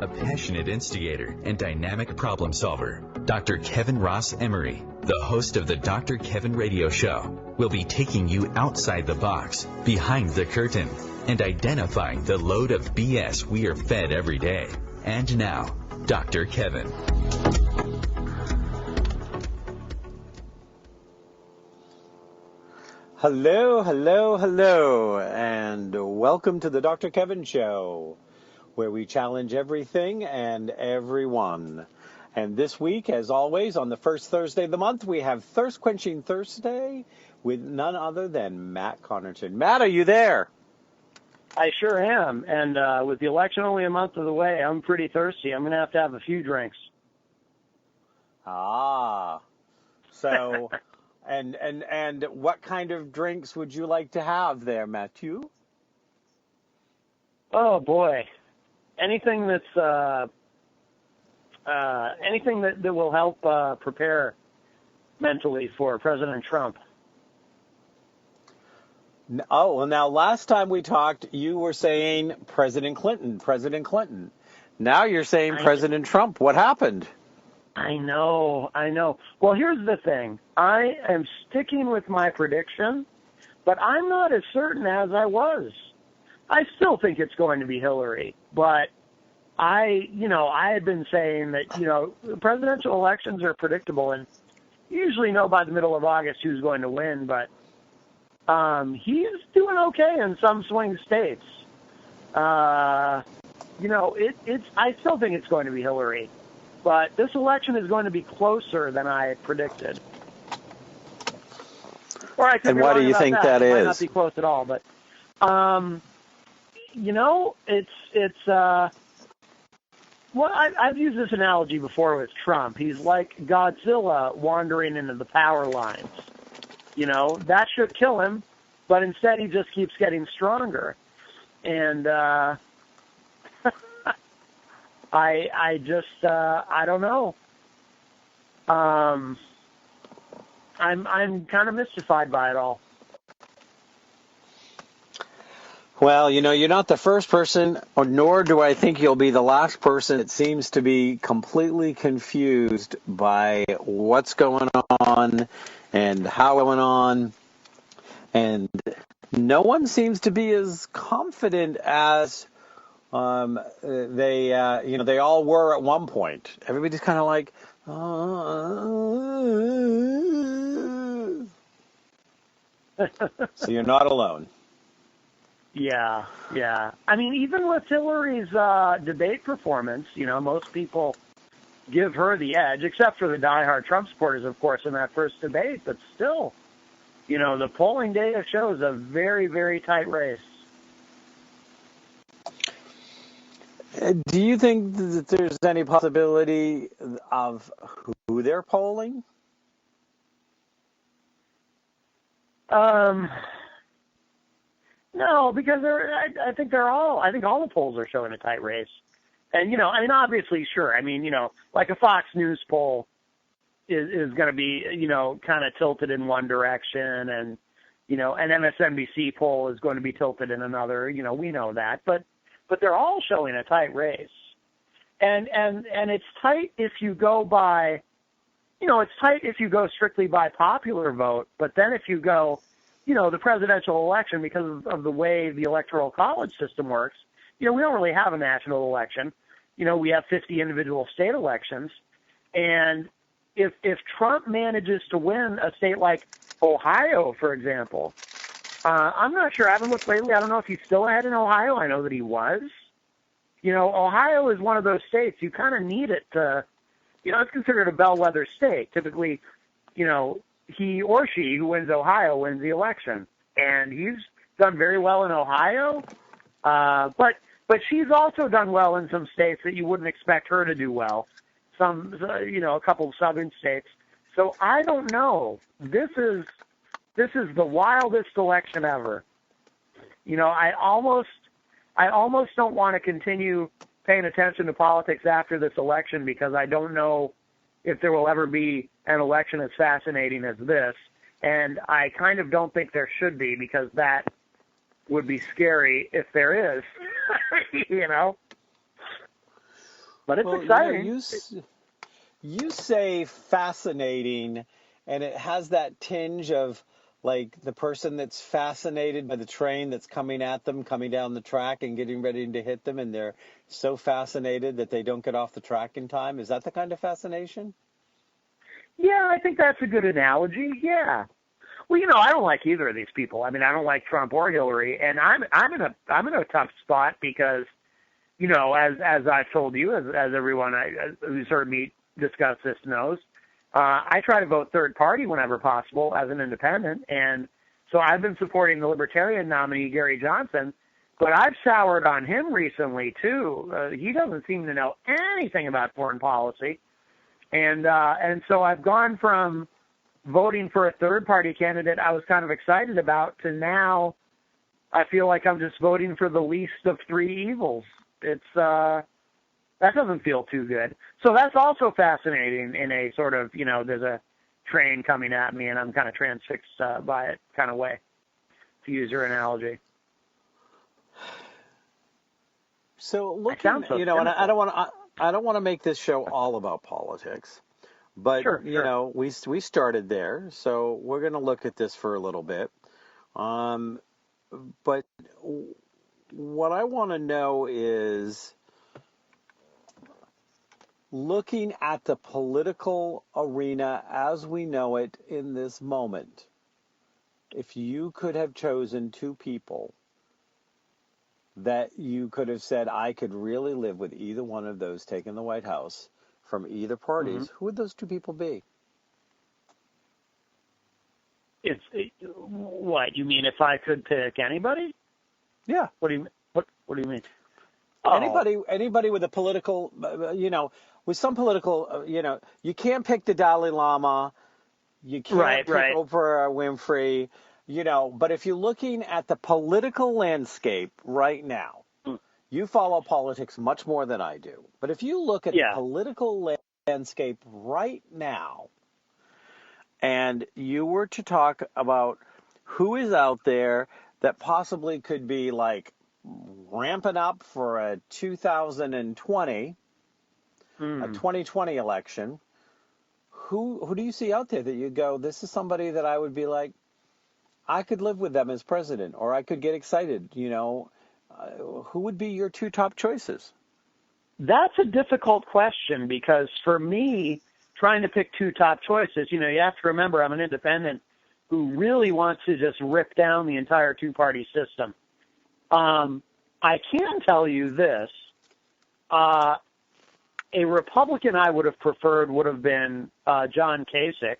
a passionate instigator and dynamic problem solver. Dr. Kevin Ross Emery, the host of the Dr. Kevin Radio Show, will be taking you outside the box, behind the curtain, and identifying the load of BS we are fed every day. And now, Dr. Kevin. Hello, hello, hello, and welcome to the Dr. Kevin Show, where we challenge everything and everyone. And this week, as always, on the first Thursday of the month, we have Thirst Quenching Thursday with none other than Matt Connarton. Matt, are you there? I sure am, and with the election only a month of the way, I'm pretty thirsty. I'm going to have a few drinks. So... And what kind of drinks would you like to have there, Matthew? Oh boy, anything that's anything that will help prepare mentally for President Trump. Oh, well, now last time we talked, you were saying President Clinton. Now you're saying President Trump. What happened? I know. Well, here's the thing. I am sticking with my prediction, but I'm not as certain as I was. I still think it's going to be Hillary, but I had been saying that, presidential elections are predictable and you usually know by the middle of August who's going to win, but he's doing okay in some swing states. I still think it's going to be Hillary. But this election is going to be closer than I predicted. Or I could and be why wrong do you about think that is? It might not be close at all. But, I've used this analogy before with Trump. He's like Godzilla wandering into the power lines. That should kill him, but instead he just keeps getting stronger. And, I don't know. I'm kind of mystified by it all. Well, you're not the first person, nor do I think you'll be the last person that seems to be completely confused by what's going on and how it went on. And no one seems to be as confident as they all were at one point. Everybody's kind of like, So you're not alone. Yeah. I mean, even with Hillary's debate performance, most people give her the edge, except for the diehard Trump supporters, of course, in that first debate. But still, the polling data shows a very, very tight race. Do you think that there's any possibility of who they're polling? No, because I think all the polls are showing a tight race. And, obviously, sure. Like a Fox News poll is going to be, kind of tilted in one direction, and, an MSNBC poll is going to be tilted in another. We know that. But they're all showing a tight race. And it's tight if you go by, it's tight if you go strictly by popular vote. But then if you go, the presidential election, because of the way the electoral college system works, we don't really have a national election. We have 50 individual state elections. And if Trump manages to win a state like Ohio, for example, I'm not sure. I haven't looked lately. I don't know if he's still ahead in Ohio. I know that he was. Ohio is one of those states you kind of need it to, it's considered a bellwether state. Typically, he or she who wins Ohio wins the election. And he's done very well in Ohio. But she's also done well in some states that you wouldn't expect her to do well. A couple of southern states. So I don't know. This is the wildest election ever. I almost don't want to continue paying attention to politics after this election because I don't know if there will ever be an election as fascinating as this. And I kind of don't think there should be because that would be scary if there is, But it's Well, exciting. you say fascinating, and it has that tinge of like the person that's fascinated by the train that's coming at them, coming down the track and getting ready to hit them, and they're so fascinated that they don't get off the track in time. Is that the kind of fascination? Yeah, I think that's a good analogy. Yeah. Well, I don't like either of these people. I mean, I don't like Trump or Hillary, and I'm in a tough spot because, as I've told you, as everyone who's heard me discuss this knows, I try to vote third party whenever possible as an independent, and so I've been supporting the Libertarian nominee Gary Johnson, but I've soured on him recently too. He doesn't seem to know anything about foreign policy, and so I've gone from voting for a third-party candidate I was kind of excited about to now I feel like I'm just voting for the least of three evils. It's that doesn't feel too good. So that's also fascinating in a sort of, there's a train coming at me and I'm kind of transfixed by it kind of way, to use your analogy. So looking, and I don't want to make this show all about politics. But, sure. we started there, so we're going to look at this for a little bit. But what I want to know is, looking at the political arena as we know it in this moment, if you could have chosen two people that you could have said, I could really live with either one of those taking the White House from either parties, who would those two people be? What you mean? If I could pick anybody? Yeah. What do you mean? Anybody with a political, with some political, you can't pick the Dalai Lama, you can't pick Oprah Winfrey, but if you're looking at the political landscape right now, you follow politics much more than I do. But if you look at the political landscape right now, and you were to talk about who is out there that possibly could be like ramping up for a 2020, a 2020 election, who do you see out there that you go, this is somebody that I would be like, I could live with them as president, or I could get excited, who would be your two top choices? That's a difficult question because for me, trying to pick two top choices, you have to remember I'm an independent who really wants to just rip down the entire two-party system. I can tell you this. A Republican I would have preferred would have been John Kasich,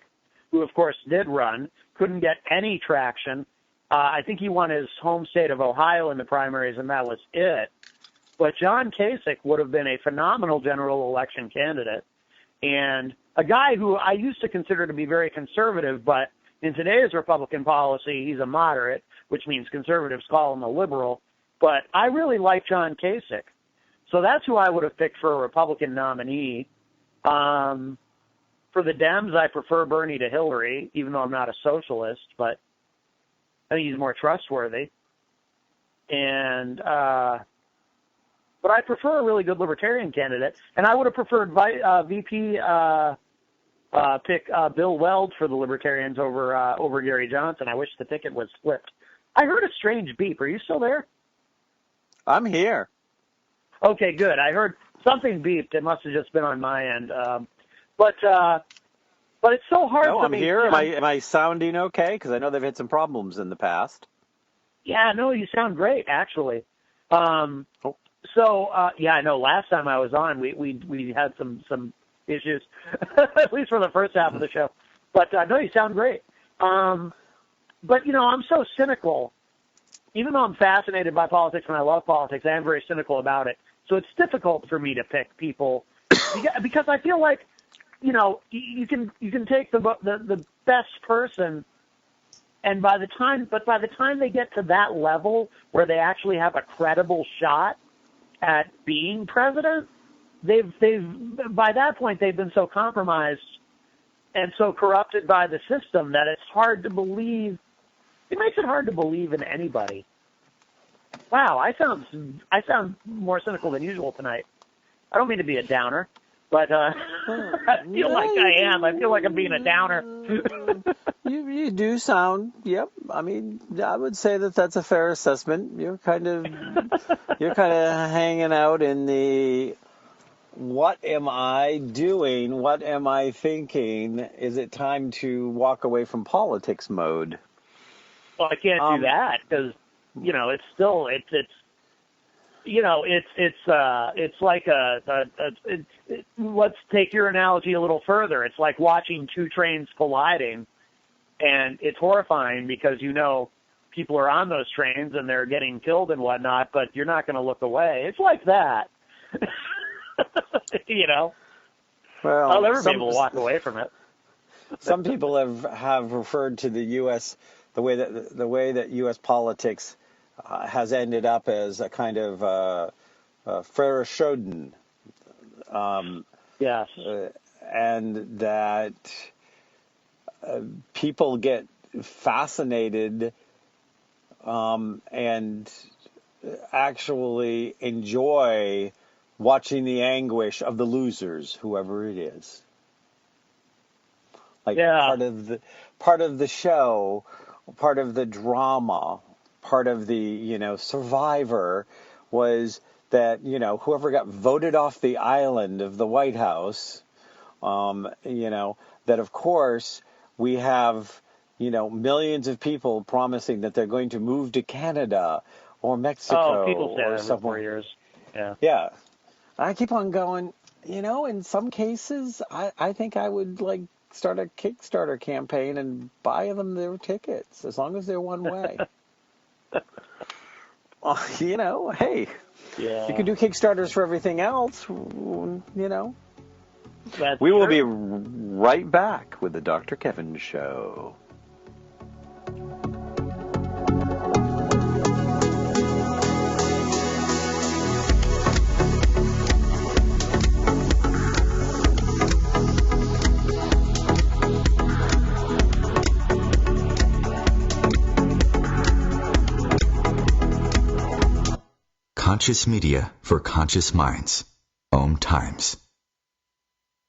who, of course, did run, couldn't get any traction. I think he won his home state of Ohio in the primaries, and that was it. But John Kasich would have been a phenomenal general election candidate and a guy who I used to consider to be very conservative, but in today's Republican policy, he's a moderate, which means conservatives call him a liberal. But I really like John Kasich. So that's who I would have picked for a Republican nominee. For the Dems, I prefer Bernie to Hillary, even though I'm not a socialist, but I think he's more trustworthy. And but I prefer a really good libertarian candidate, and I would have preferred VP pick Bill Weld for the Libertarians over Gary Johnson. I wish the ticket was flipped. I heard a strange beep. Are you still there? I'm here. Okay, good. I heard something beeped. It must have just been on my end. But it's so hard for me. I'm here. Am I sounding okay? Because I know they've had some problems in the past. Yeah, no, you sound great, actually. So, I know last time I was on, we had some issues, at least for the first half of the show. But no, you sound great. But, I'm so cynical. Even though I'm fascinated by politics and I love politics, I am very cynical about it. So it's difficult for me to pick people because I feel like, you can take the best person, and by the time they get to that level where they actually have a credible shot at being president, they've by that point they've been so compromised and so corrupted by the system that it's hard to believe. It makes it hard to believe in anybody. Wow, I sound more cynical than usual tonight. I don't mean to be a downer, but I feel like I am. I feel like I'm being a downer. You do sound, yep. I mean, I would say that that's a fair assessment. You're kind of hanging out in the what am I doing? What am I thinking? Is it time to walk away from politics mode? Well, I can't do that because it's still it's like let's take your analogy a little further. It's like watching two trains colliding, and it's horrifying because people are on those trains and they're getting killed and whatnot, but you're not going to look away. It's like that. Well, I'll never be able to walk away from it. Some people have referred to the U.S. the way that U.S. politics has ended up as a kind of Frere-Schoden. Yes. And that people get fascinated and actually enjoy watching the anguish of the losers, whoever it is. Like part of the show, part of the drama, part of the Survivor was that whoever got voted off the island of the White House, that of course we have millions of people promising that they're going to move to Canada or Mexico people say or that somewhere. for 4 years. Yeah. I keep on going, in some cases, I think I would start a Kickstarter campaign and buy them their tickets as long as they're one way. Hey, you can do Kickstarters for everything else, That's We will true. be right back with the Dr. Kevin Show. Conscious media for conscious minds. OMTimes.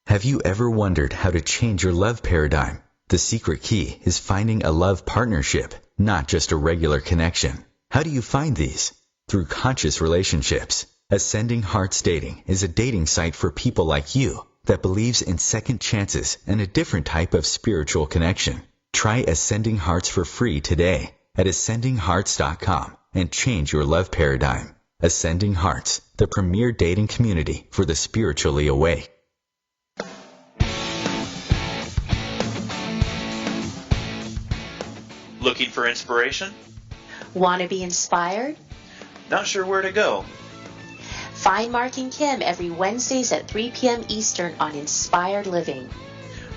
Have you ever wondered how to change your love paradigm? The secret key is finding a love partnership, not just a regular connection. How do you find these? Through conscious relationships. Ascending Hearts Dating is a dating site for people like you that believes in second chances and a different type of spiritual connection. Try Ascending Hearts for free today at ascendinghearts.com and change your love paradigm. Ascending Hearts, the premier dating community for the spiritually awake. Looking for inspiration? Want to be inspired? Not sure where to go? Find Mark and Kim every Wednesdays at 3 p.m. Eastern on Inspired Living.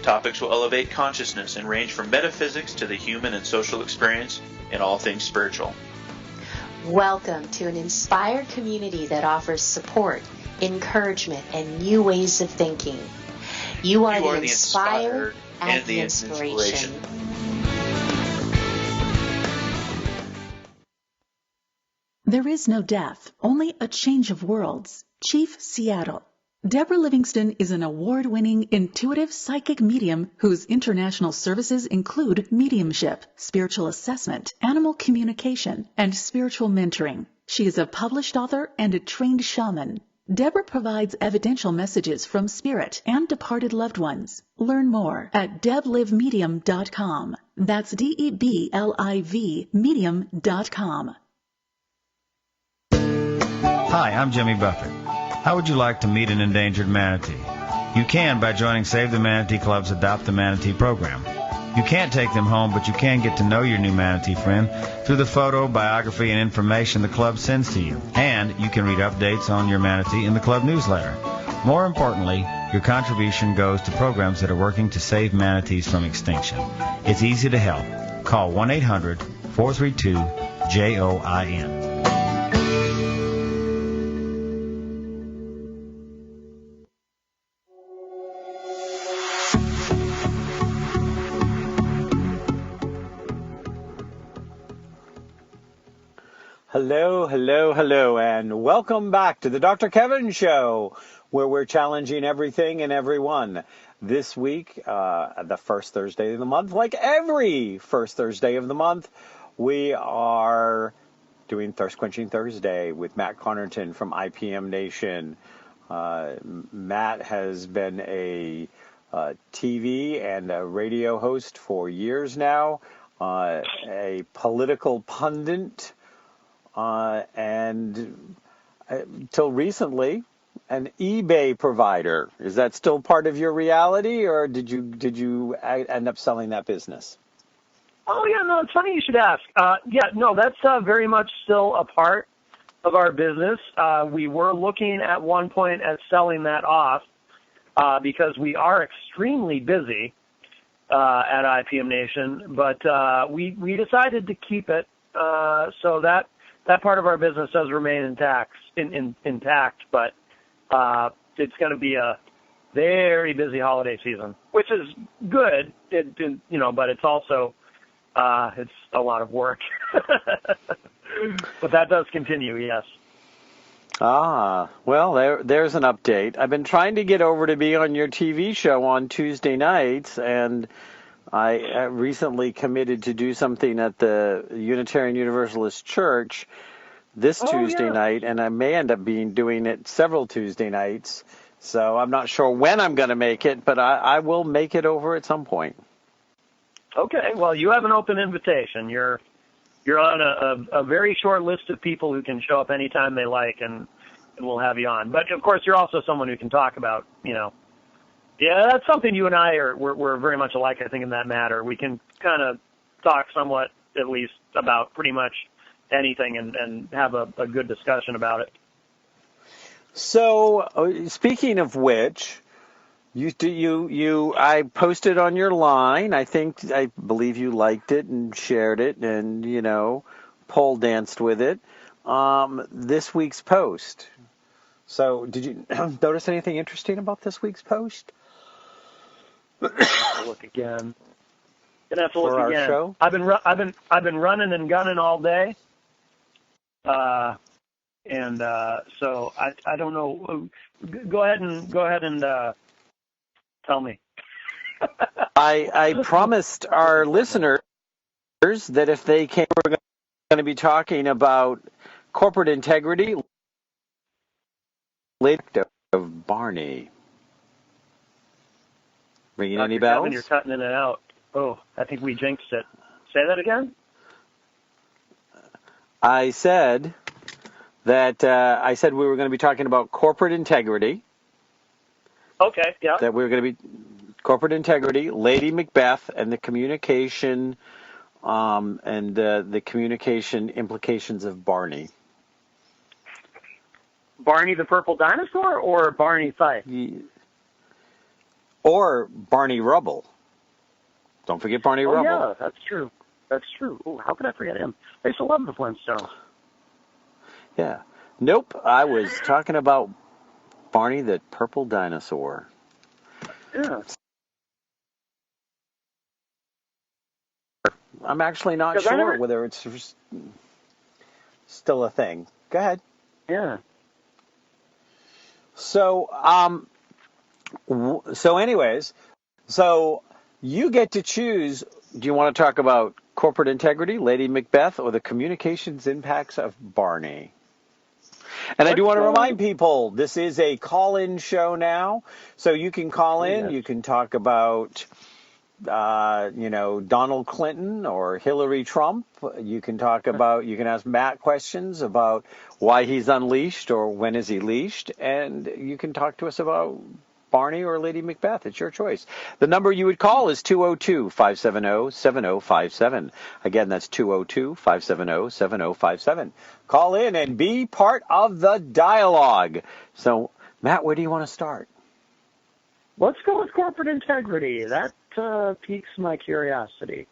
Topics will elevate consciousness and range from metaphysics to the human and social experience and all things spiritual. Welcome to an inspired community that offers support, encouragement, and new ways of thinking. You are the inspired and the inspiration. There is no death, only a change of worlds. Chief Seattle. Deborah Livingston is an award-winning intuitive psychic medium whose international services include mediumship, spiritual assessment, animal communication, and spiritual mentoring. She is a published author and a trained shaman. Deborah provides evidential messages from spirit and departed loved ones. Learn more at deblivemedium.com. That's DEBLIV medium.com. Hi, I'm Jimmy Buffett. How would you like to meet an endangered manatee? You can by joining Save the Manatee Club's Adopt the Manatee program. You can't take them home, but you can get to know your new manatee friend through the photo, biography, and information the club sends to you. And you can read updates on your manatee in the club newsletter. More importantly, your contribution goes to programs that are working to save manatees from extinction. It's easy to help. Call 1-800-432-JOIN. Hello, hello, hello, and welcome back to the Dr. Kevin Show, where we're challenging everything and everyone. This week, the first Thursday of the month, like every first Thursday of the month, we are doing Thirst Quenching Thursday with Matt Connarton from IPM Nation. Matt has been a TV and a radio host for years now, a political pundit, and till recently, an eBay provider. Is that still part of your reality, or did you end up selling that business? Oh, yeah, no, it's funny you should ask. That's very much still a part of our business. We were looking at one point at selling that off because we are extremely busy at IPM Nation, but we decided to keep it so that part of our business does remain intact, but it's going to be a very busy holiday season, which is good, but it's also it's a lot of work. But that does continue, yes. Well, there's an update. I've been trying to get over to be on your TV show on Tuesday nights, and I recently committed to do something at the Unitarian Universalist Church this Tuesday night, and I may end up doing it several Tuesday nights. So I'm not sure when I'm going to make it, but I will make it over at some point. Okay, well, you have an open invitation. You're on a very short list of people who can show up anytime they like, and we'll have you on. But, of course, you're also someone who can talk about, yeah, that's something you and I we're very much alike, I think, in that matter. We can kind of talk somewhat, at least, about pretty much anything and have a good discussion about it. So, speaking of which, I posted on your line. I believe you liked it and shared it and, pole danced with it. This week's post. So, did you notice anything interesting about this week's post? I'll have to look again. Gonna have to look again. Show? I've been running and gunning all day. So I don't know. Go ahead and tell me. I promised our listeners that if they came, we're going to be talking about corporate integrity, of Barney. Ringing Dr. any bells? Kevin, you're cutting in and out. Oh, I think we jinxed it. Say that again? I said we were going to be talking about corporate integrity. Okay, yeah. That we were going to be corporate integrity, Lady Macbeth, and the communication and the communication implications of Barney. Barney the Purple Dinosaur or Barney Fife? Or Barney Rubble. Don't forget Barney Rubble. Yeah, that's true. That's true. Ooh, how could I forget him? I used to love the Flintstones. Yeah. Nope, I was talking about Barney the Purple Dinosaur. Yeah. I'm actually not sure whether it's still a thing. Go ahead. Yeah. So anyways, you get to choose. Do you want to talk about corporate integrity, Lady Macbeth, or the communications impacts of Barney? And I do want to remind people, this is a call-in show now, so you can call in. Yes. You can talk about, Donald Clinton or Hillary Trump. You can ask Matt questions about why he's unleashed or when is he leashed, and you can talk to us about Barney or Lady Macbeth. It's your choice. The number you would call is 202-570-7057. Again, that's 202-570-7057. Call in and be part of the dialogue. So, Matt, where do you want to start? Let's go with corporate integrity. That piques my curiosity.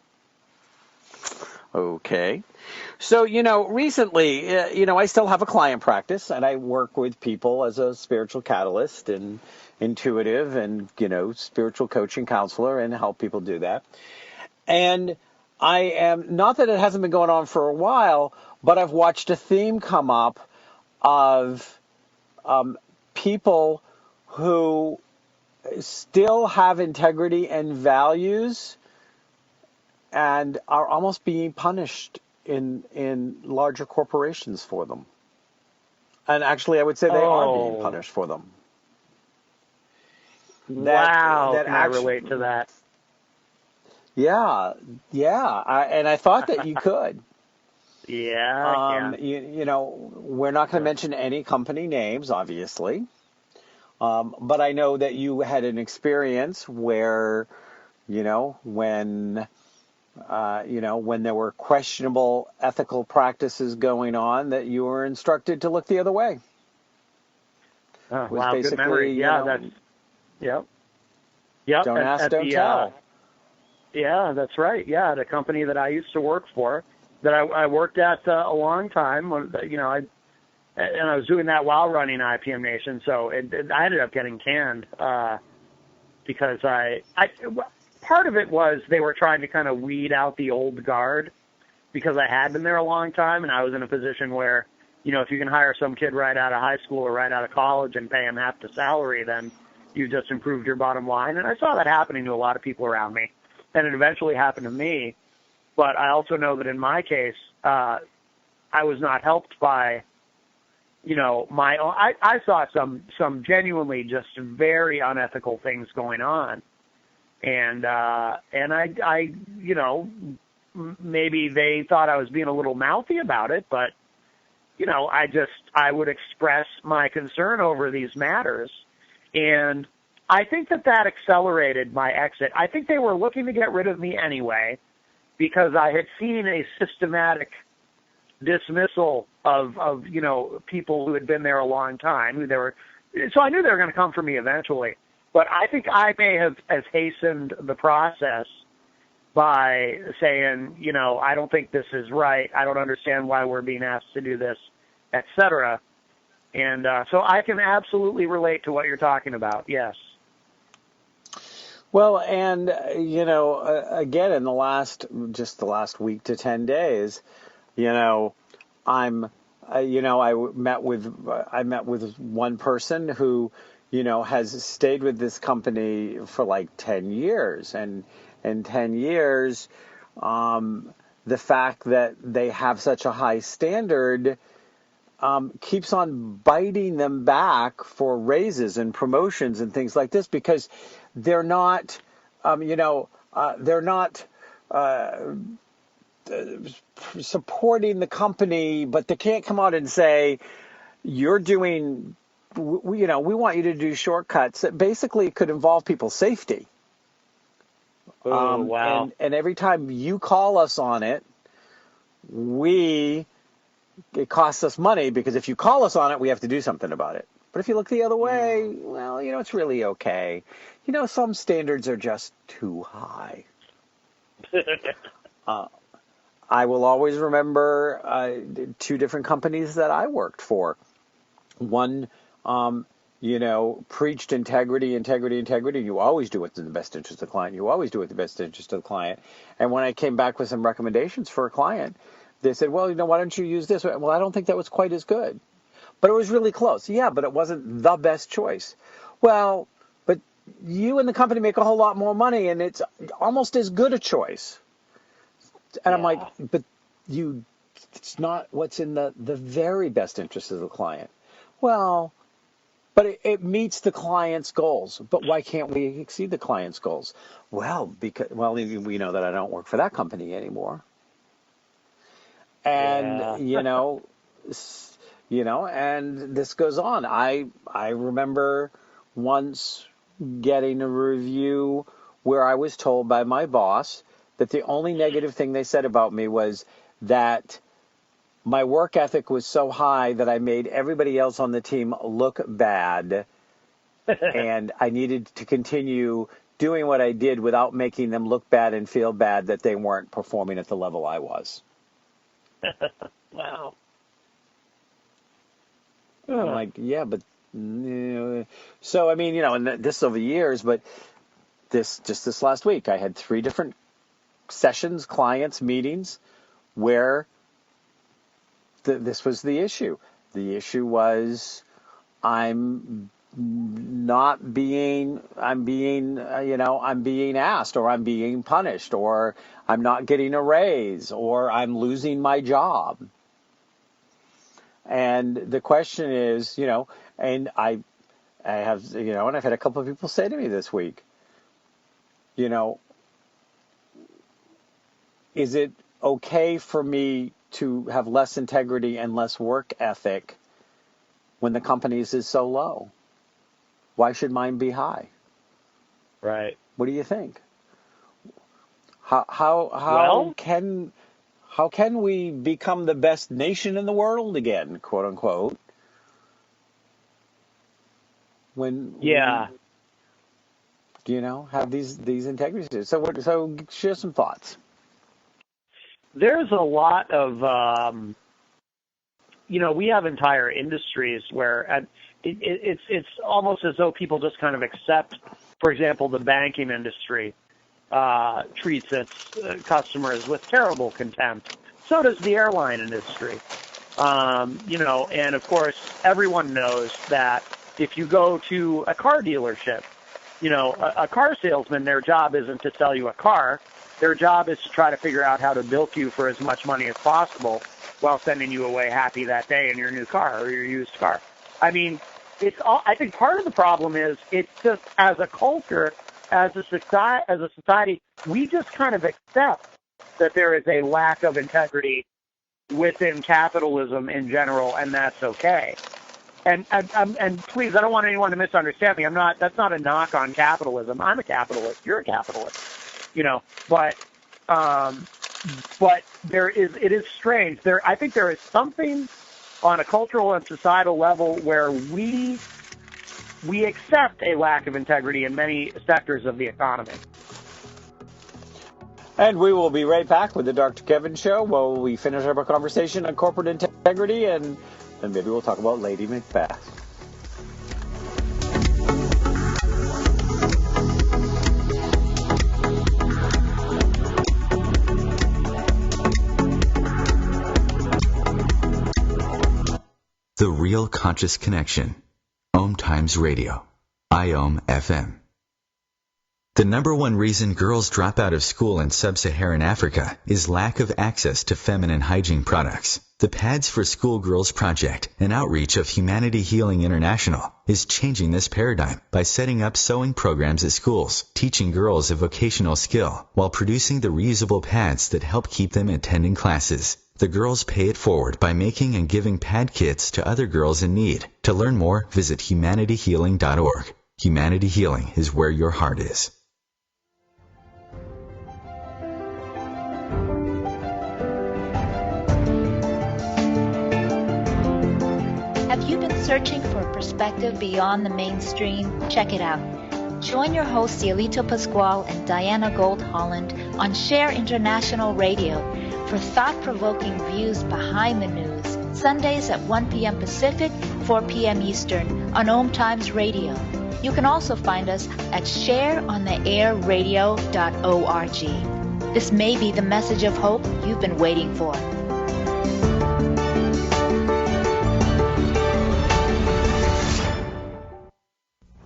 Okay. So, recently, I still have a client practice, and I work with people as a spiritual catalyst and intuitive and, spiritual coaching counselor and help people do that. And I am, not that it hasn't been going on for a while, but I've watched a theme come up of people who still have integrity and values and are almost being punished in larger corporations for them. And actually, I would say they are being punished for them. Wow, can I relate to that? Yeah. And I thought that you could. Yeah. You know, we're not going to mention any company names, obviously. But I know that you had an experience where, when there were questionable ethical practices going on, that you were instructed to look the other way. Oh, wow, good memory. Yeah, yep. Don't ask, don't tell. Yeah, that's right. Yeah, the company that I used to work for, that I worked at a long time, and I was doing that while running IPM Nation, so I ended up getting canned because part of it was they were trying to kind of weed out the old guard because I had been there a long time, and I was in a position where, if you can hire some kid right out of high school or right out of college and pay him half the salary, then you just improved your bottom line. And I saw that happening to a lot of people around me, and it eventually happened to me. But I also know that in my case, I was not helped by, my own. I saw some genuinely just very unethical things going on, and I maybe they thought I was being a little mouthy about it, but I would express my concern over these matters, and I think that accelerated my exit. I think they were looking to get rid of me anyway, because I had seen a systematic dismissal of people who had been there a long time, so I knew they were going to come for me eventually. But I think I may have hastened the process by saying, I don't think this is right. I don't understand why we're being asked to do this, etc. And so I can absolutely relate to what you're talking about. Yes. Well, and again, in the last week to 10 days, I met with one person who, has stayed with this company for like 10 years, and in 10 years, the fact that they have such a high standard keeps on biting them back for raises and promotions and things like this, because they're not, supporting the company, but they can't come out and say, you're doing, we want you to do shortcuts. Basically, it could involve people's safety. Oh, wow. And every time you call us on it, it costs us money, because if you call us on it, we have to do something about it. But if you look the other way, well, it's really okay. Some standards are just too high. I will always remember two different companies that I worked for. One, preached integrity. You always do what's in the best interest of the client. You always do what's in the best interest of the client. And when I came back with some recommendations for a client, they said, well, why don't you use this? Well, I don't think that was quite as good. But it was really close. Yeah, but it wasn't the best choice. Well, but you and the company make a whole lot more money, and it's almost as good a choice. And I'm like, but it's not what's in the very best interest of the client. Well, but it meets the client's goals. But why can't we exceed the client's goals? Well, because we know that I don't work for that company anymore. And, and this goes on. I remember once getting a review where I was told by my boss that the only negative thing they said about me was that my work ethic was so high that I made everybody else on the team look bad, and I needed to continue doing what I did without making them look bad and feel bad that they weren't performing at the level I was. Wow. I'm like, yeah, but so I mean, and this over years, but this last week I had 3 different sessions, clients, meetings, where this was the issue. The issue was I'm being asked, or I'm being punished, or I'm not getting a raise, or I'm losing my job. And the question is, and I have, and I've had a couple of people say to me this week, is it okay for me to have less integrity and less work ethic when the company's is so low? Why should mine be high? Right. What do you think? How can we become the best nation in the world again, quote unquote? When have these integrities? So share some thoughts. There's a lot of we have entire industries where it's almost as though people just kind of accept, for example, the banking industry treats its customers with terrible contempt. So does the airline industry. And of course, everyone knows that if you go to a car dealership, a car salesman, their job isn't to sell you a car. Their job is to try to figure out how to bilk you for as much money as possible while sending you away happy that day in your new car or your used car. I mean, I think part of the problem is it's just as a culture, as a society, we just kind of accept that there is a lack of integrity within capitalism in general, and that's okay. And please, I don't want anyone to misunderstand me. That's not a knock on capitalism. I'm a capitalist. You're a capitalist. But it is strange. I think there is something on a cultural and societal level where we accept a lack of integrity in many sectors of the economy. And we will be right back with the Dr. Kevin Show while we finish up our conversation on corporate integrity, and then maybe we'll talk about Lady Macbeth. The Real Conscious Connection. OMTimes Radio. IOM FM. The number one reason girls drop out of school in sub-Saharan Africa is lack of access to feminine hygiene products. The Pads for Schoolgirls Project, an outreach of Humanity Healing International, is changing this paradigm by setting up sewing programs at schools, teaching girls a vocational skill, while producing the reusable pads that help keep them attending classes. The girls pay it forward by making and giving pad kits to other girls in need. To learn more, visit humanityhealing.org. Humanity Healing is where your heart is. Have you been searching for a perspective beyond the mainstream? Check it out. Join your hosts Cielito Pascual and Diana Gold Holland on Share International Radio for thought-provoking views behind the news, Sundays at 1 p.m. Pacific, 4 p.m. Eastern on OMTimes Radio. You can also find us at shareontheairradio.org. This may be the message of hope you've been waiting for.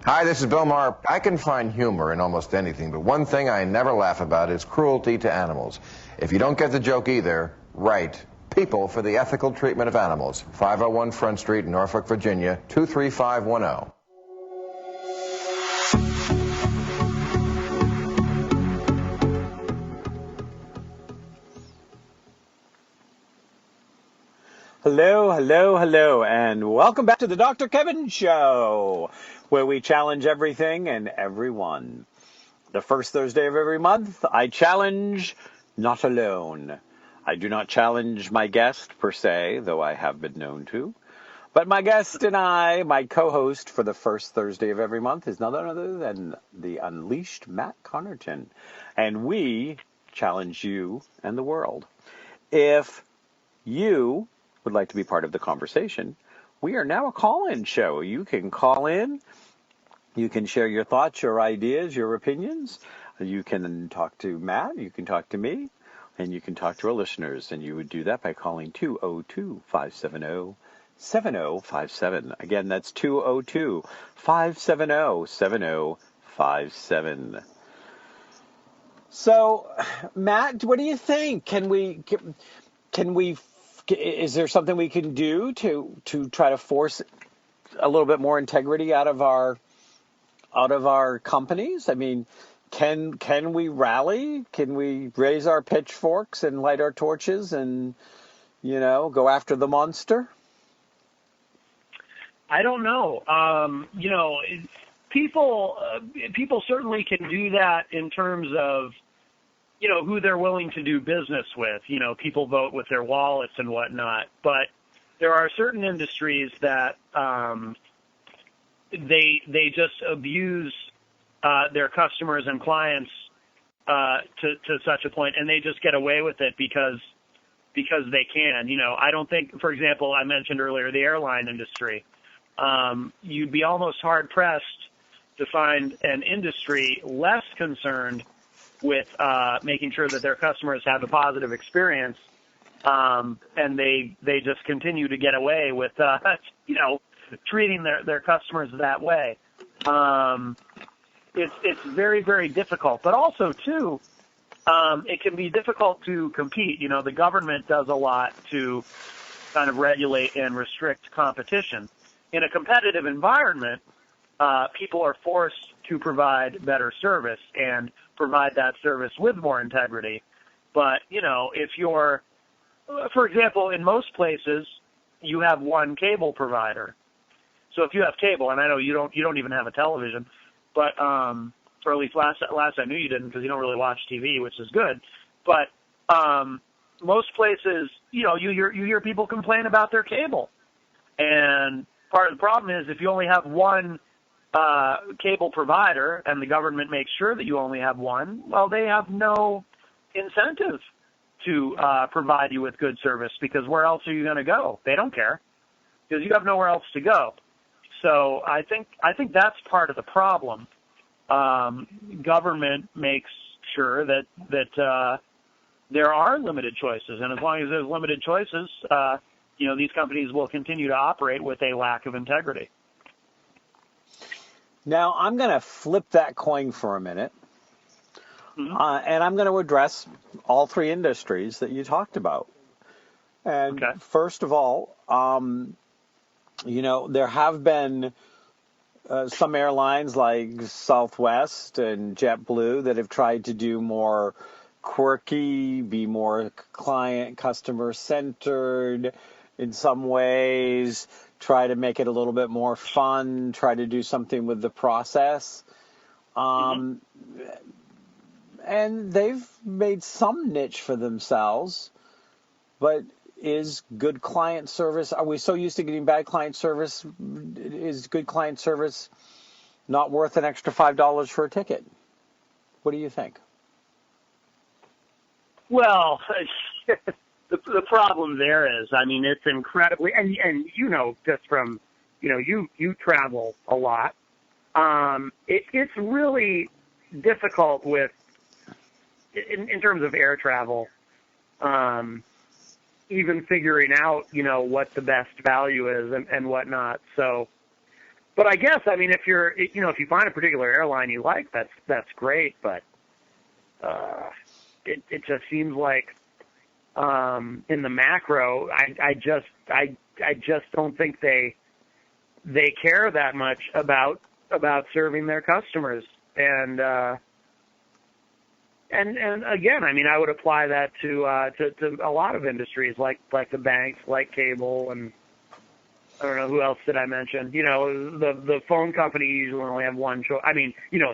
Hi, this is Bill Maher. I can find humor in almost anything, but one thing I never laugh about is cruelty to animals. If you don't get the joke either, write People for the Ethical Treatment of Animals, 501 Front Street, Norfolk, Virginia, 23510. Hello, hello, hello, and welcome back to the Dr. Kevin Show, where we challenge everything and everyone. The first Thursday of every month, I challenge not alone. I do not challenge my guest, per se, though I have been known to. But my guest and I, my co-host for the first Thursday of every month, is none other than the Unleashed Matt Connarton. And we challenge you and the world. If you would like to be part of the conversation, we are now a call-in show. You can call in. You can share your thoughts, your ideas, your opinions. You can talk to Matt. You can talk to me. And you can talk to our listeners, and you would do that by calling 202-570-7057. Again, that's 202-570-7057. So, Matt, what do you think? Is there something we can do to try to force a little bit more integrity out of our companies? I mean, can we rally? Can we raise our pitchforks and light our torches and, go after the monster? I don't know. People certainly can do that in terms of, who they're willing to do business with. People vote with their wallets and whatnot. But there are certain industries that they just abuse their customers and clients to such a point, and they just get away with it because they can. I don't think, for example, I mentioned earlier the airline industry. You'd be almost hard-pressed to find an industry less concerned with making sure that their customers have a positive experience, and they just continue to get away with, treating their customers that way. It's very, very difficult. But also, too, it can be difficult to compete. The government does a lot to kind of regulate and restrict competition. In a competitive environment, people are forced to provide better service and provide that service with more integrity. But, if you're, for example, in most places, you have one cable provider. So if you have cable, and I know you don't even have a television, but or at least last I knew you didn't, because you don't really watch TV, which is good. But most places, you hear people complain about their cable, and part of the problem is if you only have one cable provider and the government makes sure that you only have one, well, they have no incentive to provide you with good service, because where else are you going to go? They don't care, because you have nowhere else to go. So I think that's part of the problem. Government makes sure that there are limited choices, and as long as there's limited choices, these companies will continue to operate with a lack of integrity. Now, I'm going to flip that coin for a minute, and I'm going to address all three industries that you talked about. And First of all, there have been some airlines like Southwest and JetBlue that have tried to do more quirky, be more customer-centered in some ways, try to make it a little bit more fun, try to do something with the process. And they've made some niche for themselves, but is good client service, are we so used to getting bad client service, is good client service not worth an extra $5 for a ticket? What do you think? Well, the problem there is, it's incredibly, and just from, you travel a lot. It's really difficult with, in terms of air travel, even figuring out, what the best value is and whatnot. So, but I guess, if you find a particular airline you like, that's great. But it just seems like in the macro, I just don't think they care that much about serving their customers. And again, I would apply that to a lot of industries, like the banks, like cable, and I don't know, who else did I mention? The phone company usually only have one choice.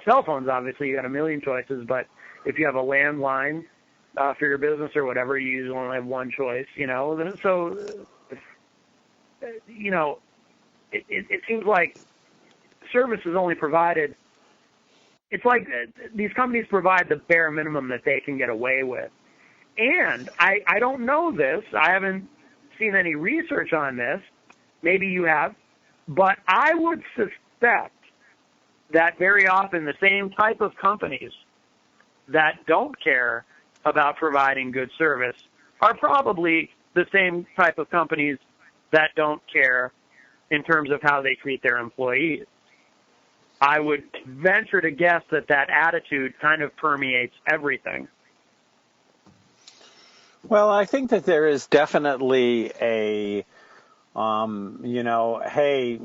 Cell phones, obviously, you got a million choices, but if you have a landline for your business or whatever, you usually only have one choice, So, it seems like service is only provided. It's like these companies provide the bare minimum that they can get away with. And I don't know this. I haven't seen any research on this. Maybe you have. But I would suspect that very often the same type of companies that don't care about providing good service are probably the same type of companies that don't care in terms of how they treat their employees. I would venture to guess that that attitude kind of permeates everything. Well, I think that there is definitely a, hey,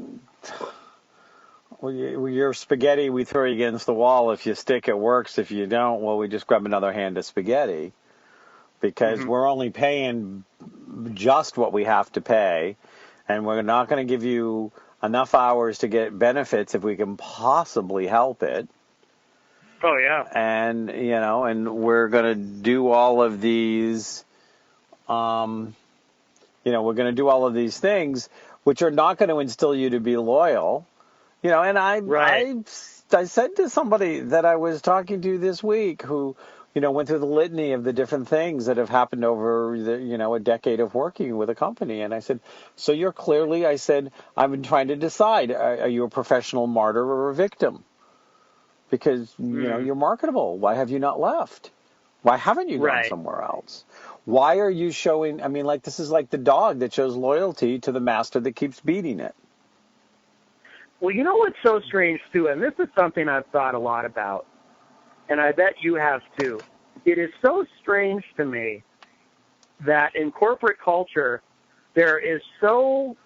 your spaghetti, we throw you against the wall. If you stick, it works. If you don't, well, we just grab another hand of spaghetti, because we're only paying just what we have to pay, and we're not going to give you enough hours to get benefits if we can possibly help it. Oh, yeah. And, and we're going to do all of these, we're going to do all of these things, which are not going to instill you to be loyal. And I said to somebody that I was talking to this week who, went through the litany of the different things that have happened over a decade of working with a company. And I said, so you're clearly, I said, I've been trying to decide, are you a professional martyr or a victim? Because, you're marketable. Why have you not left? Why haven't you gone somewhere else? Why are you showing, this is like the dog that shows loyalty to the master that keeps beating it. Well, you know what's so strange, too, and this is something I've thought a lot about, and I bet you have, too. It is so strange to me that in corporate culture, there is so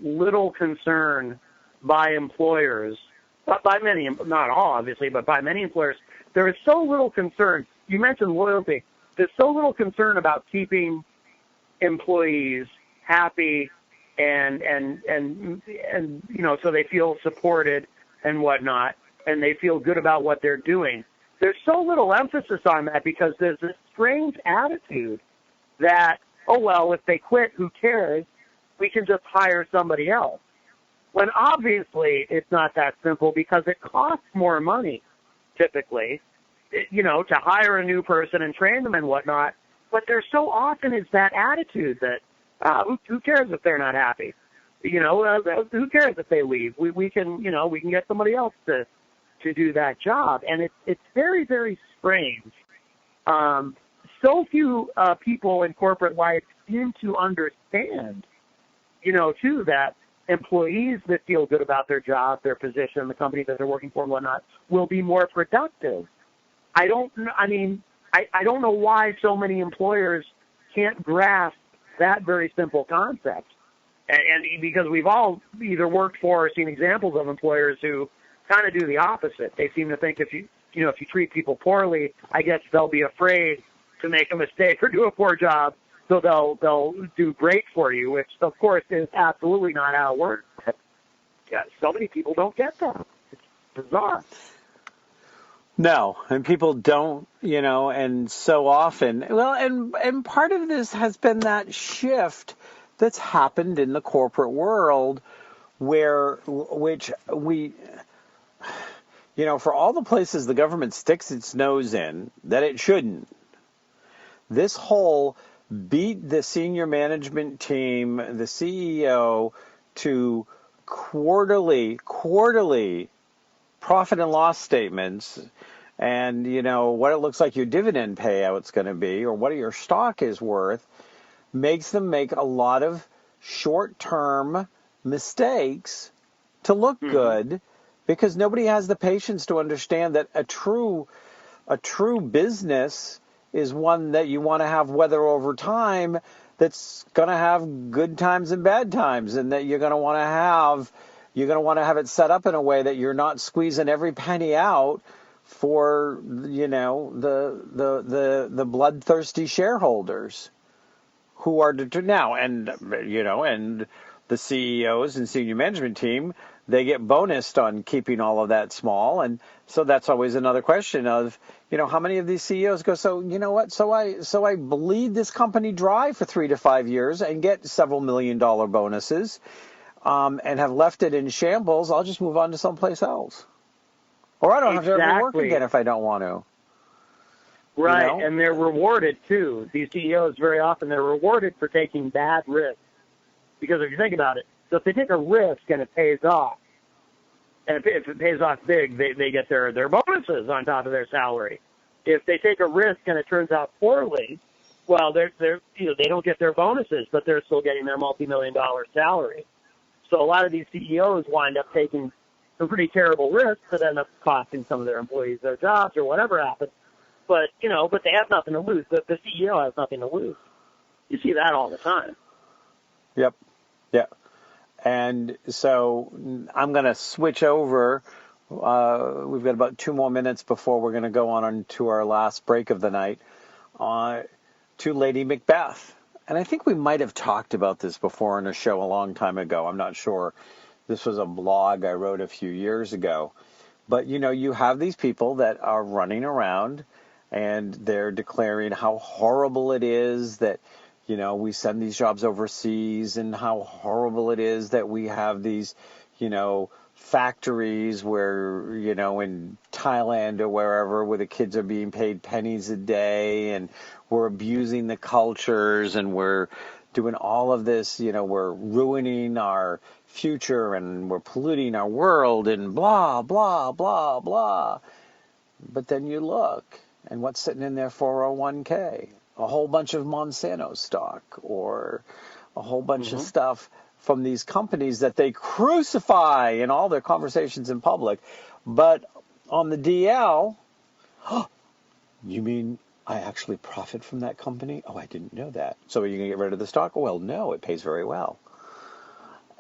little concern by employers, but by many, not all, obviously, but by many employers, there is so little concern. You mentioned loyalty. There's so little concern about keeping employees happy and so they feel supported and whatnot, and they feel good about what they're doing. There's so little emphasis on that because there's this strange attitude that, oh, well, if they quit, who cares? We can just hire somebody else. When obviously it's not that simple, because it costs more money, typically, to hire a new person and train them and whatnot. But there so often is that attitude that, who cares if they're not happy? Who cares if they leave? We can get somebody else to do that job. And it's very, very strange. So few people in corporate life seem to understand, too, that employees that feel good about their job, their position, the company that they're working for and whatnot, will be more productive. I don't know why so many employers can't grasp that very simple concept. And because we've all either worked for or seen examples of employers who kind of do the opposite. They seem to think if you treat people poorly, I guess they'll be afraid to make a mistake or do a poor job, so they'll do great for you, which of course is absolutely not how it works. Yeah, so many people don't get that. It's bizarre. No, and people don't, and so often, and part of this has been that shift that's happened in the corporate world which we, for all the places the government sticks its nose in that it shouldn't, this whole beat the senior management team, the CEO, to quarterly profit and loss statements, and what it looks like your dividend payout's going to be, or what your stock is worth, makes them make a lot of short-term mistakes to look good, because nobody has the patience to understand that a true business is one that you want to have weather over time, that's going to have good times and bad times, and that you're going to want to have it set up in a way that you're not squeezing every penny out for the bloodthirsty shareholders who are now, and the CEOs and senior management team, they get bonused on keeping all of that small. And so that's always another question of, how many of these CEOs go, so I bleed this company dry for 3 to 5 years and get several $1 million bonuses, and have left it in shambles. I'll just move on to someplace else. Or I don't have to ever work again if I don't want to. Right, and they're rewarded, too. These CEOs, very often, they're rewarded for taking bad risks. Because if you think about it, so if they take a risk and it pays off, and if it pays off big, they get their bonuses on top of their salary. if they take a risk and it turns out poorly, well, they're they don't get their bonuses, but they're still getting their multi-million-dollar salary. So a lot of these CEOs wind up taking some pretty terrible risks that end up costing some of their employees their jobs or whatever happens. But they have nothing to lose. The CEO has nothing to lose. You see that all the time. Yep. Yeah. And so I'm going to switch over. We've got about 2 more minutes before we're going to go on to our last break of the night, to Lady Macbeth. And I think we might have talked about this before in a show a long time ago. I'm not sure. This was a blog I wrote a few years ago. But, you have these people that are running around and they're declaring how horrible it is that, we send these jobs overseas, and how horrible it is that we have these, factories where, in Thailand or wherever, where the kids are being paid pennies a day, and we're abusing the cultures, and we're doing all of this, we're ruining our future, and we're polluting our world, and blah, blah, blah, blah. But then you look, and what's sitting in their 401k? A whole bunch of Monsanto stock, or a whole bunch of stuff from these companies that they crucify in all their conversations in public. But on the DL, you mean I actually profit from that company? Oh, I didn't know that. So are you going to get rid of the stock? Well, no, it pays very well.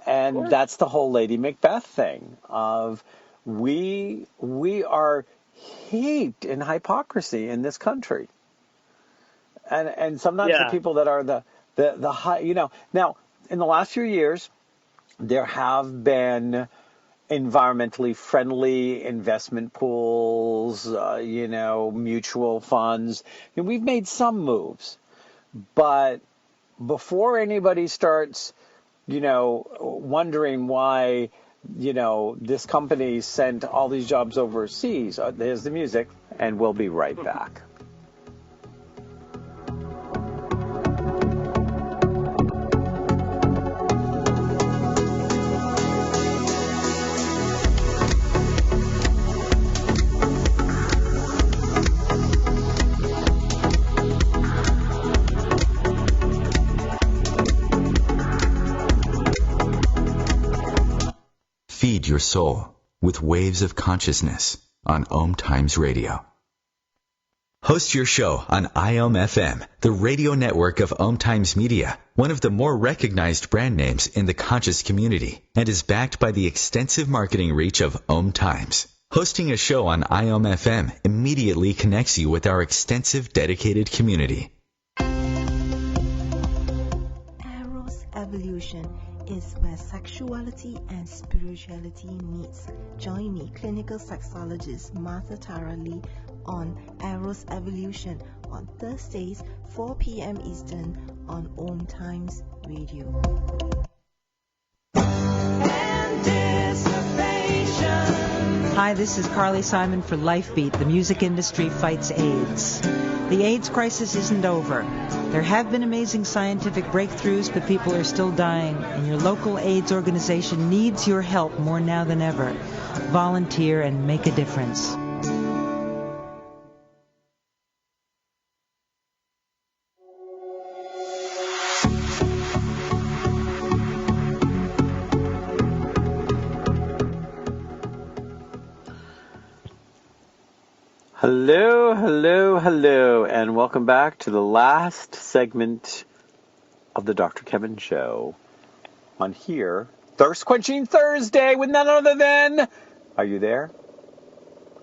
And that's the whole Lady Macbeth thing of we are heaped in hypocrisy in this country. And sometimes the people that are the high, now in the last few years, there have been environmentally friendly investment pools, mutual funds. And we've made some moves, but before anybody starts, wondering why, this company sent all these jobs overseas, there's the music, and we'll be right back. Feed your soul with waves of consciousness on OMTimes Radio. Host your show on IOM-FM, the radio network of OMTimes Media, one of the more recognized brand names in the conscious community, and is backed by the extensive marketing reach of OMTimes. Hosting a show on IOM-FM immediately connects you with our extensive dedicated community. Eros Evolution is where sexuality and spirituality meets. Join me, clinical sexologist Martha Tara Lee, on Eros Evolution on Thursdays, 4 p.m. Eastern on OMTimes Radio. Hi, this is Carly Simon for LifeBeat. The music industry fights AIDS. The AIDS crisis isn't over. There have been amazing scientific breakthroughs, but people are still dying, and your local AIDS organization needs your help more now than ever. Volunteer and make a difference. Hello, hello, hello, and welcome back to the last segment of the Dr. Kevin Show on here, Thirst Quenching Thursday with none other than, are you there?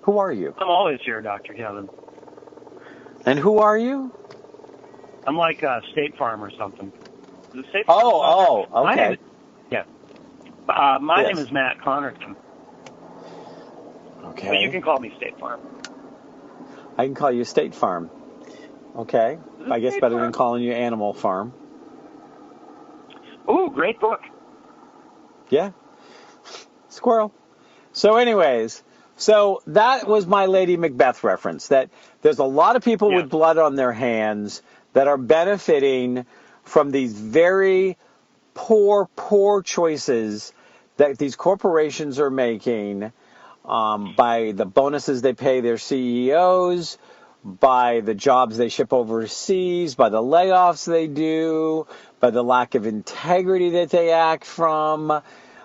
Who are you? I'm always here, Dr. Kevin. And who are you? I'm like State Farm or something. Is it State Farm? Okay. My name is Matt Connarton. Okay. But you can call me State Farm. I can call you State Farm. Okay. I guess better than calling you Animal Farm. Ooh, great book. Yeah. Squirrel. So anyways, so that was my Lady Macbeth reference, that there's a lot of people with blood on their hands that are benefiting from these very poor choices that these corporations are making by the bonuses they pay their CEOs, by the jobs they ship overseas, by the layoffs they do, by the lack of integrity that they act from,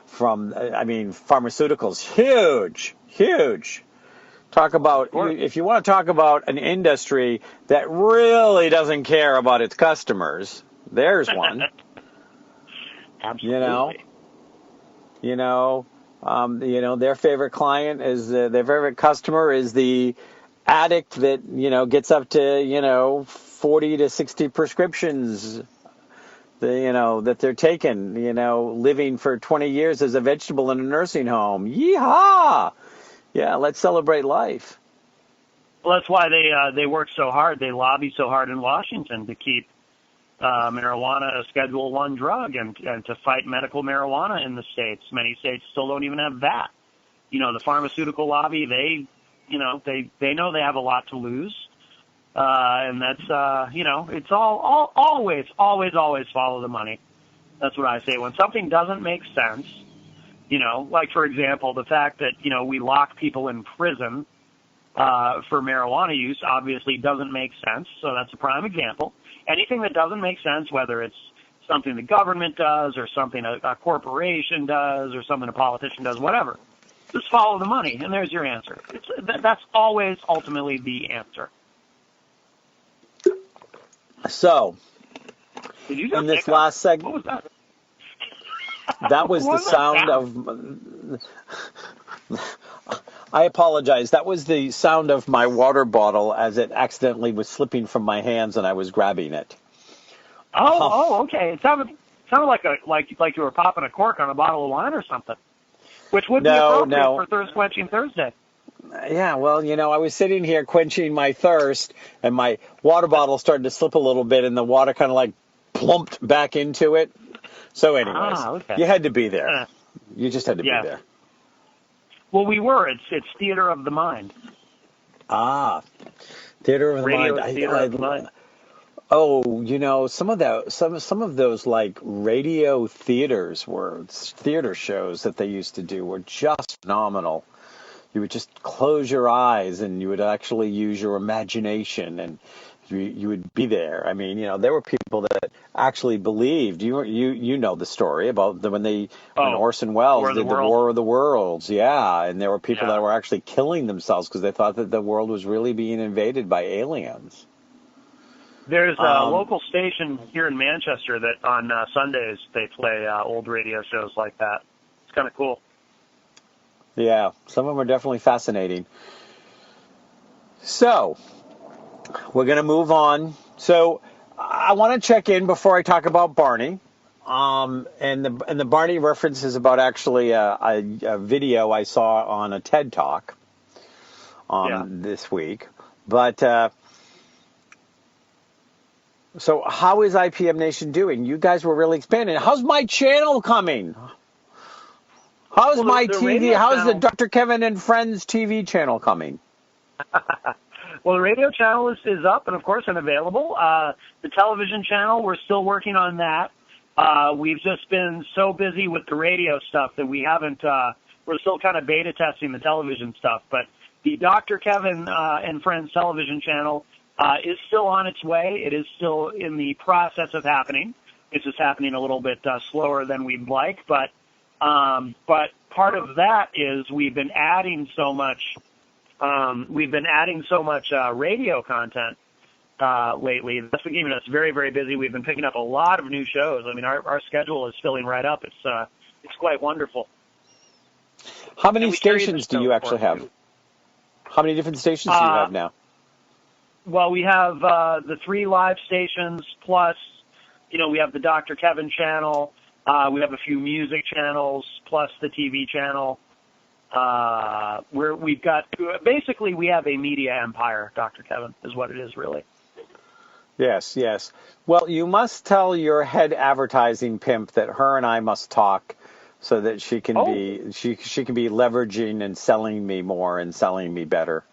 pharmaceuticals, huge. Talk about, if you want to talk about an industry that really doesn't care about its customers, there's one. Absolutely. Their favorite client is, their favorite customer is the addict that, gets up to, 40 to 60 prescriptions, that they're taking, living for 20 years as a vegetable in a nursing home. Yeehaw! Yeah, let's celebrate life. Well, that's why they work so hard. They lobby so hard in Washington to keep marijuana a Schedule I drug and to fight medical marijuana in the states. Many states still don't even have that. The pharmaceutical lobby, they know they have a lot to lose. And that's, it's always follow the money. That's what I say. When something doesn't make sense, like, for example, the fact that, we lock people in prison for marijuana use obviously doesn't make sense. So that's a prime example. Anything that doesn't make sense, whether it's something the government does or something a corporation does or something a politician does, whatever, just follow the money, and there's your answer. That's always ultimately the answer. So, in this last segment, what was that? That was the sound of... I apologize. That was the sound of my water bottle as it accidentally was slipping from my hands and I was grabbing it. Okay. It sounded like you were popping a cork on a bottle of wine or something, which would be appropriate for Thirst Quenching Thursday. Yeah, well, I was sitting here quenching my thirst, and my water bottle started to slip a little bit, and the water kind of plumped back into it. So anyways, You had to be there. You just had to be there. Well, we were. It's theater of the mind. Theater of the Radio mind. Theater of the mind. Oh, some of those radio theaters were theater shows that they used to do were just phenomenal. You would just close your eyes and you would actually use your imagination and you would be there. I mean, there were people that actually believed. You know the story about when Orson Welles did the War of the Worlds. Yeah, and there were people that were actually killing themselves because they thought that the world was really being invaded by aliens. There's a local station here in Manchester that on Sundays they play old radio shows like that. It's kind of cool. Yeah, some of them are definitely fascinating. So, we're going to move on. So, I want to check in before I talk about Barney. And the Barney reference is about actually a video I saw on a TED Talk this week. But, so how is IPM Nation doing? You guys were really expanding. How's my channel coming? How's my TV? How's the Dr. Kevin and Friends TV channel coming? Well, the radio channel is up and, of course, and available. The television channel, we're still working on that. We've just been so busy with the radio stuff that we haven't, we're still kind of beta testing the television stuff. But the Dr. Kevin and Friends television channel is still on its way. It is still in the process of happening. It's just happening a little bit slower than we'd like, but part of that is we've been adding so much radio content lately. That's been keeping us very, very busy. We've been picking up a lot of new shows. I mean, our schedule is filling right up. It's quite wonderful. How many stations do you actually have? How many different stations do you have now? Well, we have the 3 live stations plus, we have the Dr. Kevin channel. We have a few music channels plus the TV channel. We have a media empire, Dr. Kevin, is what it is, really. Yes. Well, you must tell your head advertising pimp that her and I must talk so that she can be leveraging and selling me more and selling me better.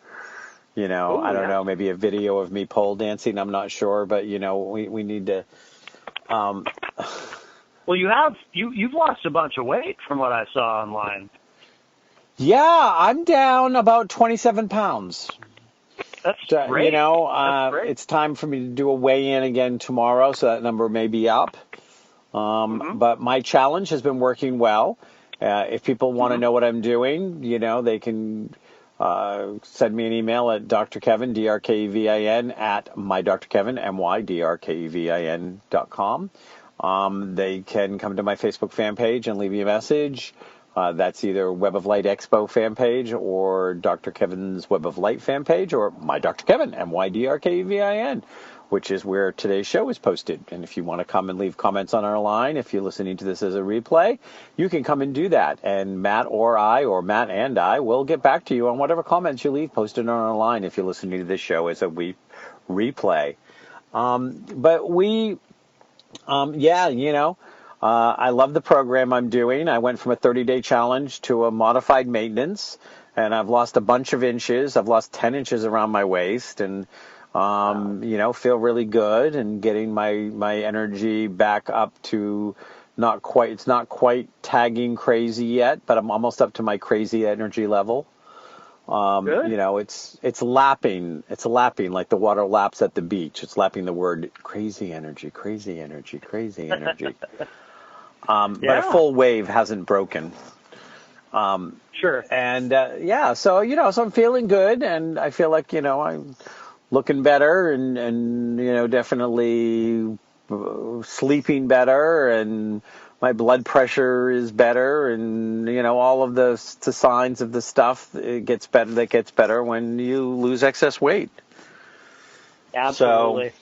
I don't know, maybe a video of me pole dancing, I'm not sure, but we need to Well, you've lost a bunch of weight from what I saw online. Yeah, I'm down about 27 pounds. That's great. That's great. It's time for me to do a weigh-in again tomorrow, so that number may be up. But my challenge has been working well. If people want to know what I'm doing, they can send me an email at Dr. Kevin, D-R-K-E-V-I-N, at mydrkevin, MYDRKEVIN.com. They can come to my Facebook fan page and leave me a message. That's either Web of Light Expo fan page or Dr. Kevin's Web of Light fan page or my Dr. Kevin, MYDRKEVIN, which is where today's show is posted. And if you want to come and leave comments on our line, if you're listening to this as a replay, you can come and do that. And Matt or Matt and I will get back to you on whatever comments you leave posted on our line if you're listening to this show as a replay. I love the program I'm doing. I went from a 30-day challenge to a modified maintenance, and I've lost a bunch of inches. I've lost 10 inches around my waist, and feel really good and getting my energy back up to it's not quite tagging crazy yet, but I'm almost up to my crazy energy level. Good. It's lapping like the water laps at the beach. It's lapping the word crazy energy, crazy energy, crazy energy. But a full wave hasn't broken. Sure. And so I'm feeling good, and I feel like I'm looking better, and definitely sleeping better, and my blood pressure is better, and all of the signs of the stuff gets better when you lose excess weight. Absolutely. So,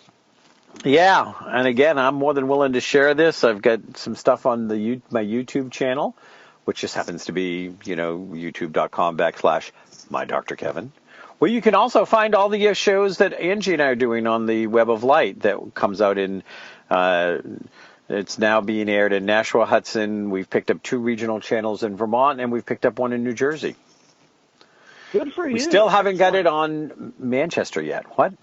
yeah, and again, I'm more than willing to share this. I've got some stuff on my YouTube channel, which just happens to be, youtube.com/mydrkevin, where you can also find all the shows that Angie and I are doing on the Web of Light that comes out in, it's now being aired in Nashua, Hudson. We've picked up 2 regional channels in Vermont, and we've picked up 1 in New Jersey. Good for you. We still haven't got it on Manchester yet. What?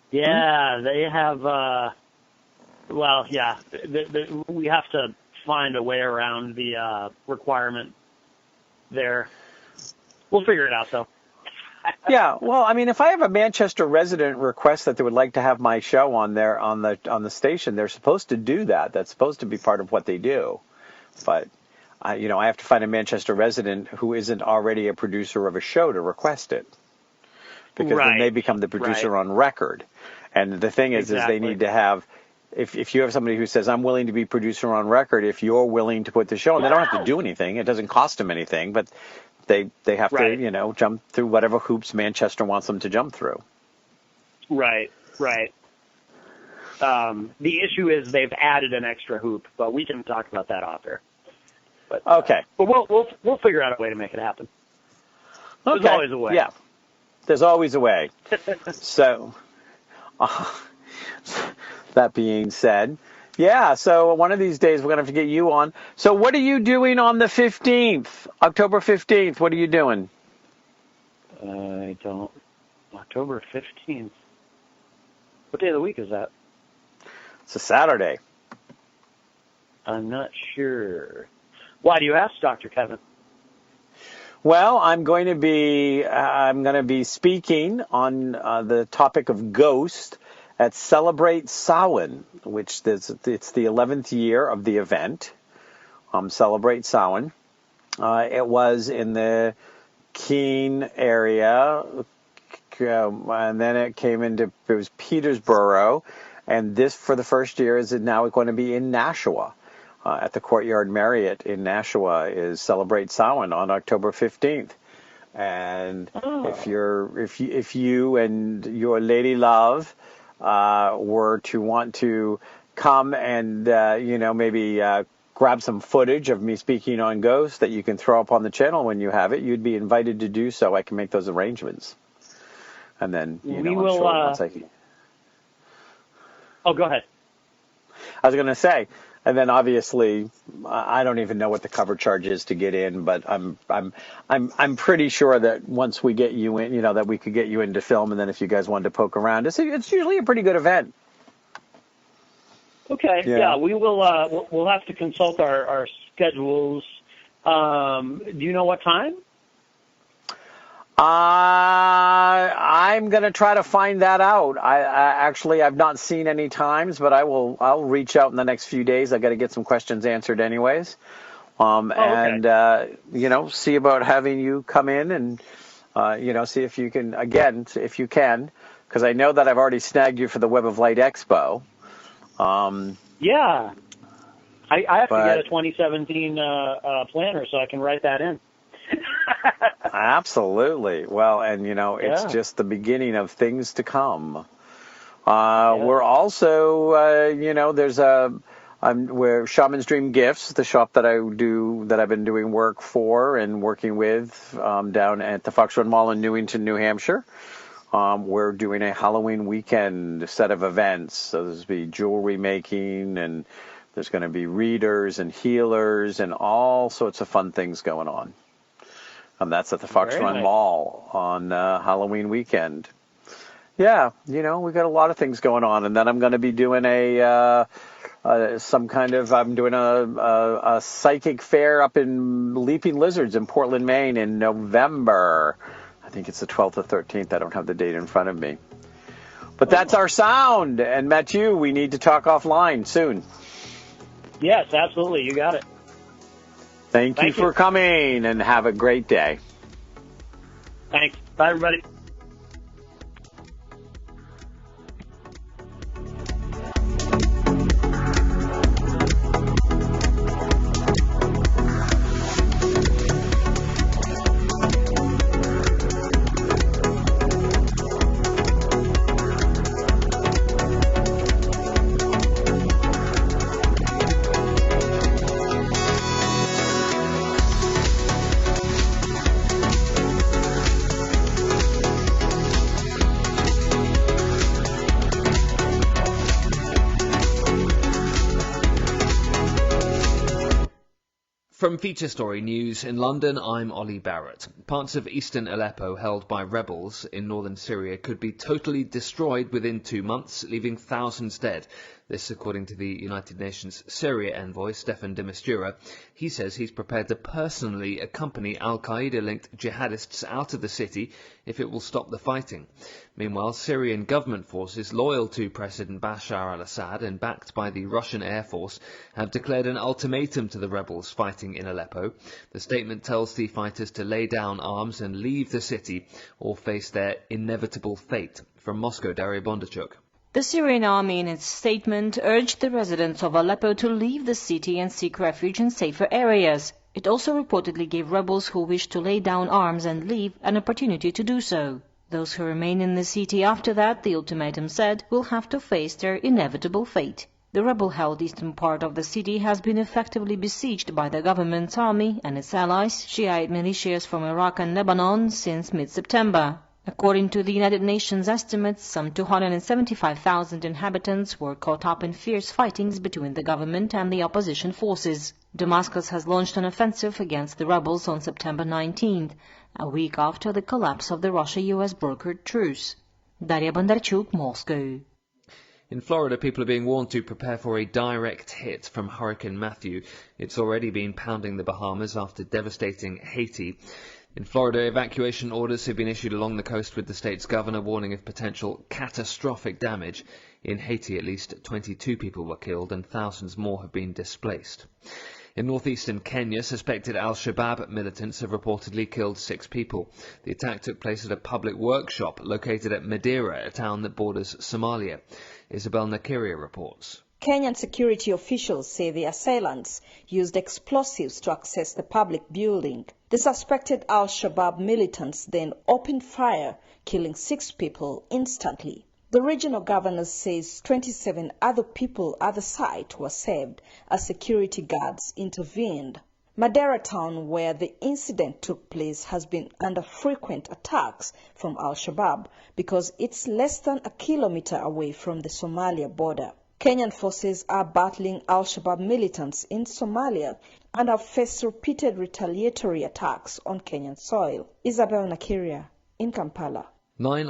Yeah, they have, we have to find a way around the requirement there. We'll figure it out, though. Yeah, well, I mean, if I have a Manchester resident request that they would like to have my show on there on the station, they're supposed to do that. That's supposed to be part of what they do. But, I have to find a Manchester resident who isn't already a producer of a show to request it. Because then they become the producer on record. And the thing is they need to have, if you have somebody who says, I'm willing to be producer on record, if you're willing to put the show on, they don't have to do anything. It doesn't cost them anything, but they have to, jump through whatever hoops Manchester wants them to jump through. Right. The issue is they've added an extra hoop, but we can talk about that off air. But, okay. But we'll figure out a way to make it happen. Okay. There's always a way. Yeah. There's always a way. So, that being said, so one of these days we're going to have to get you on. So what are you doing on the 15th, October 15th? What are you doing? October 15th. What day of the week is that? It's a Saturday. I'm not sure. Why do you ask, Dr. Kevin? Well, I'm going to be speaking on the topic of ghost at Celebrate Samhain, which it's the 11th year of the event. Celebrate Samhain. It was in the Keene area, and then it was Petersboro, and this for the first year is now going to be in Nashua. At the Courtyard Marriott in Nashua is Celebrate Samhain on October 15th. And if you and your lady love were to want to come and maybe grab some footage of me speaking on ghosts that you can throw up on the channel when you have it, you'd be invited to do so. I can make those arrangements. And then once I go ahead. I was going to say. And then obviously, I don't even know what the cover charge is to get in, but I'm pretty sure that once we get you in, that we could get you into film, and then if you guys wanted to poke around, it's usually a pretty good event. Okay, yeah, we will. We'll have to consult our schedules. Do you know what time? I'm going to try to find that out. I've not seen any times, but I'll reach out in the next few days. I got to get some questions answered anyways. And see about having you come in and, see if you can, because I know that I've already snagged you for the Web of Light Expo. Yeah. I have to get a 2017 planner so I can write that in. Absolutely. Well, and, it's just the beginning of things to come. We're also, there's we're Shaman's Dream Gifts, the shop that I've been doing work for and working with down at the Fox Run Mall in Newington, New Hampshire. We're doing a Halloween weekend set of events. So there's going to be jewelry making, and there's going to be readers and healers and all sorts of fun things going on. That's at the Fox Run Mall on Halloween weekend. Yeah, we got a lot of things going on. And then I'm going to be doing I'm doing a psychic fair up in Leaping Lizards in Portland, Maine in November. I think it's the 12th or 13th. I don't have the date in front of me. But that's our sound. And Mathieu, we need to talk offline soon. Yes, absolutely. You got it. Thank you for coming, and have a great day. Thanks. Bye, everybody. From Feature Story News in London, I'm Ollie Barrett. Parts of eastern Aleppo held by rebels in northern Syria could be totally destroyed within 2 months, leaving thousands dead. This according to the United Nations Syria envoy, Stefan de Mistura. He says he's prepared to personally accompany al-Qaeda-linked jihadists out of the city if it will stop the fighting. Meanwhile, Syrian government forces loyal to President Bashar al-Assad and backed by the Russian Air Force have declared an ultimatum to the rebels fighting in Aleppo. The statement tells the fighters to lay down arms and leave the city or face their inevitable fate. From Moscow, Daria Bondarchuk. The Syrian army in its statement urged the residents of Aleppo to leave the city and seek refuge in safer areas. It also reportedly gave rebels who wished to lay down arms and leave an opportunity to do so. Those who remain in the city after that, the ultimatum said, will have to face their inevitable fate. The rebel-held eastern part of the city has been effectively besieged by the government's army and its allies, Shiite militias from Iraq and Lebanon, since mid-September. According to the United Nations estimates, some 275,000 inhabitants were caught up in fierce fightings between the government and the opposition forces. Damascus has launched an offensive against the rebels on September 19th, a week after the collapse of the Russia-US brokered truce. Daria Bondarchuk, Moscow. In Florida, people are being warned to prepare for a direct hit from Hurricane Matthew. It's already been pounding the Bahamas after devastating Haiti. In Florida, evacuation orders have been issued along the coast, with the state's governor warning of potential catastrophic damage. In Haiti, at least 22 people were killed and thousands more have been displaced. In northeastern Kenya, suspected al-Shabaab militants have reportedly killed 6 people. The attack took place at a public workshop located at Madeira, a town that borders Somalia. Isabel Nakiria reports. Kenyan security officials say the assailants used explosives to access the public building. The suspected al-Shabaab militants then opened fire, killing 6 people instantly. The regional governor says 27 other people at the site were saved as security guards intervened. Madeira town, where the incident took place, has been under frequent attacks from al-Shabaab because it's less than a kilometer away from the Somalia border. Kenyan forces are battling al-Shabaab militants in Somalia and have faced repeated retaliatory attacks on Kenyan soil. Isabel Nakiria in Kampala. 9